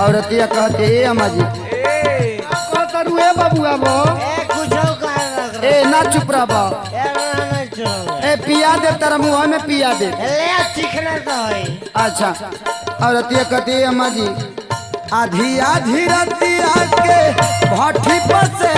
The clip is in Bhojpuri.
औरतिया कहते ए अम्मा जी कहतरू ए बबुआ बो ए ना चुप रह ए पिया दे तेरा मुँह में पिया दे अच्छा औरतिया कहते ए अम्मा जी आधी आधी रतिया के भट्ठी पर से